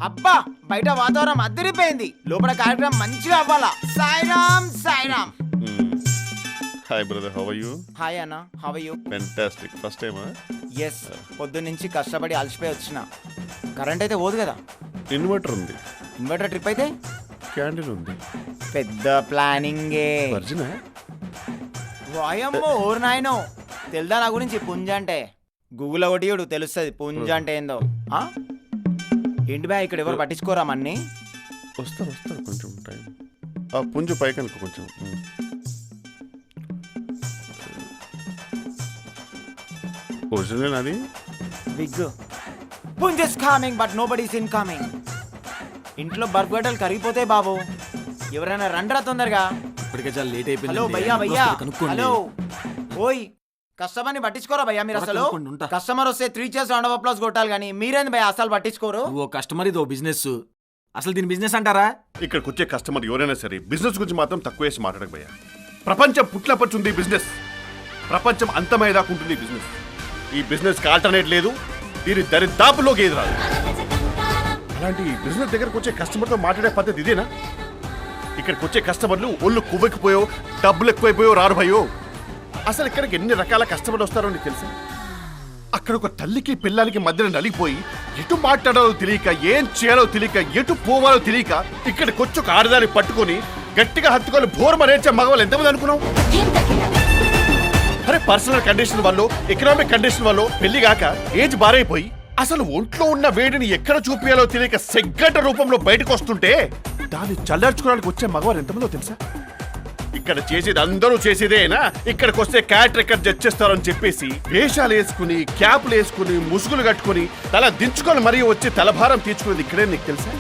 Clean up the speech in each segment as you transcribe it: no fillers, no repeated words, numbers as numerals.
అబ్బా బయట వాతావరణం అదిరిపోయింది, లోపల కార్యక్రమం మంచిగా అవ్వాలా. Sairam Sairam. Hi brother, how are you? Hi అన్న, how are you? Fantastic. First టైమా? ఎస్, పొద్దున్నుంచి కష్టపడి అలసిపోయి వచ్చిన. కరెంట్ అయితే పోదు కదా. ఇన్వర్టర్ ఉంది. ఇన్వర్టర్ ట్రిప్ అయితే క్యాండిల్ ఉంది. పెద్ద ప్లానింగే. వర్జినా? వాయమ్మో ఓరు నాయనో, తెలుదా నా గురించి పుంజ అంటే? గూగుల్లో కొట్టియుడు తెలుస్తుంది పుంజ అంటే ఏందో. ఏంటి బా ఇక్కడ ఎవరు పట్టించుకోరా మన్ని? వస్తారు కొంచెం టైం. ఆ పుంజు పైకి అనుకో కొంచెం. ఒరిజినల్ అది big punch is coming but nobody is in coming. ఇంట్లో బర్ఫ్ గడ్డలు కరిగిపోతాయి బాబు, ఎవరైనా రండ్రా తొందరగా. ఇప్పటికే చాలా లేట్ అయిపోయింది. హలో భయ్యా భయ్యా, హలో ఓయ్ కస్టమర్ని పట్టించుకోరా భయ్యా మీరు? అసలు కస్టమర్ వస్తే 3 cheers రౌండ్ ఆఫ్ అప్లాస్ కొట్టాలి, కానీ మీరేంది భయ్యా అసలు పట్టించుకోరు? ఓ కస్టమర్ ఇది ఓ బిజినెస్, అసలు దీని బిజినెస్ అంటారా? ఇక్కడికి వచ్చే కస్టమర్ ఎవరైనా సరే బిజినెస్ గురించి మాత్రం తక్కువ వేసి మాట్లాడకపోయా. ప్రపంచం పుట్లపచ్చుంది బిజినెస్, ప్రపంచం అంతమయ్యేదాకా ఉంటుంది బిజినెస్. ఈ బిజినెస్ కి ఆల్టర్నేట్ లేదు, దీని దరిదాపులోకి ఏది రాదు. అలాంటి బిజినెస్ దగ్గరకు వచ్చే కస్టమర్తో మాట్లాడే పద్ధతి ఇదేనా? ఇక్కడికి వచ్చే కస్టమర్లు ఒళ్ళు కువ్వెక్కిపోయో, డబ్బులు ఎక్కువైపోయో రారు భయో. అసలు ఇక్కడికి ఎన్ని రకాల కస్టమర్లు వస్తారో నీకు తెలుసా? అక్కడ ఒక తల్లికి పిల్లలకి మధ్యన నలిగిపోయి ఎటు మాట్లాడాలో తెలియక, ఏం చేయాలో తెలియక, ఎటు పోవాలో తెలియక ఇక్కడికి వచ్చి ఒక ఆడదాన్ని పట్టుకొని గట్టిగా హత్తుకొని బోర్మరేర్చే మగవాళ్ళు ఎంతమంది అనుకున్నావు? అరే పర్సనల్ కండిషన్ వల్ల, ఎకనామిక్ కండిషన్ వల్ల పెళ్లి కాక ఏజ్ బారైపోయి అసలు ఒంట్లో ఉన్న వేడిని ఎక్కడ చూపించాలో తెలియక సెగ్గంట రూపంలో బయటకు వస్తుంటే దాన్ని చల్లార్చుకోవడానికి వచ్చే మగవారు ఎంతమందో తెలుసా? ఇక్కడ చేసేది అందరూ చేసేదేనా? ఇక్కడికి వస్తే క్యాట్ రికార్డ్ జడ్చేస్తారని చెప్పేసి వేషాలు వేసుకుని, క్యాప్లు వేసుకుని, ముసుగులు కట్టుకుని, తల దించుకొని మరీ వచ్చి తలభారం తీర్చుకునేది ఇక్కడే. నీకు తెలుసా?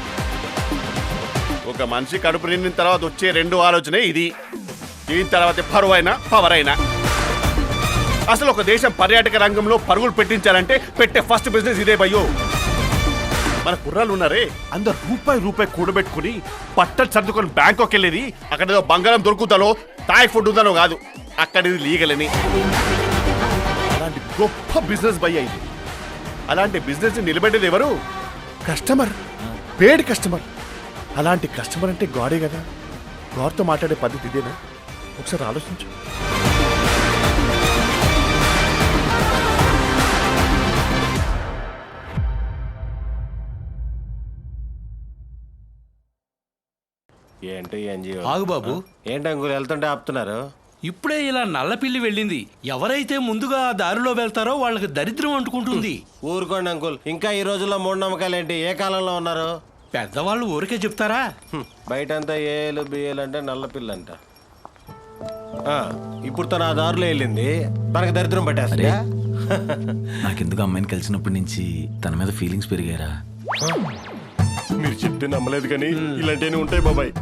ఒక మనిషి కడుపు నిండిన తర్వాత వచ్చే 2 ఆలోచనే ఇది. దీని తర్వాత పరువైనా పవర్ అయినా. అసలు ఒక దేశం పర్యాటక రంగంలో పరుగులు పెట్టించాలంటే పెట్టే ఫస్ట్ బిజినెస్ ఇదే భయ్యో. మన కుర్రాళ్ళు ఉన్నారే, అందరు రూపాయి కూడబెట్టుకుని పట్టలు సర్దుకొని బ్యాంకాక్ వెళ్ళేది అక్కడ ఏదో బంగారం దొరుకుతానో, థాయ్ ఫుడ్ ఉందనో కాదు, అక్కడ ఇది లీగలని. అలాంటి గొప్ప బిజినెస్ భయ్య ఇది. అలాంటి బిజినెస్ నిలబెట్టేది ఎవరు? కస్టమర్, పేడ్ కస్టమర్. అలాంటి కస్టమర్ అంటే గాడే కదా. గాడ్తో మాట్లాడే పద్ధతి ఇదేనా? ఒకసారి ఆలోచించు. ఏంటి ఎన్జిఓ? ఆగు బాబు, ఏంటి అంకుల్ వెళ్తుంటే ఆపుతున్నారు? ఇప్పుడే ఇలా నల్లపిల్లి వెళ్ళింది. ఎవరైతే ముందుగా ఆ దారిలో వెళ్తారో వాళ్ళకి దరిద్రం అంటుకుంటుంది. ఊరుకోండి అంకుల్, ఇంకా ఈ రోజుల్లో మూఢనమ్మకాలు ఏంటి? ఏ కాలంలో ఉన్నారు? పెద్దవాళ్ళు ఊరికే చెప్తారా? బయటంతా ఏలు బియ్యలు అంటే నల్ల పిల్ల అంట. ఇప్పుడు తను ఆ దారిలో వెళ్ళింది, తనకు దరిద్రం పట్టేస్తా. నాకెందుకు అమ్మాయిని కలిసినప్పటి నుంచి తన మీద ఫీలింగ్స్ పెరిగారా? మీరు చెప్తే నమ్మలేదు కానీ ఇలాంటివి ఉంటాయి బాబాయ్.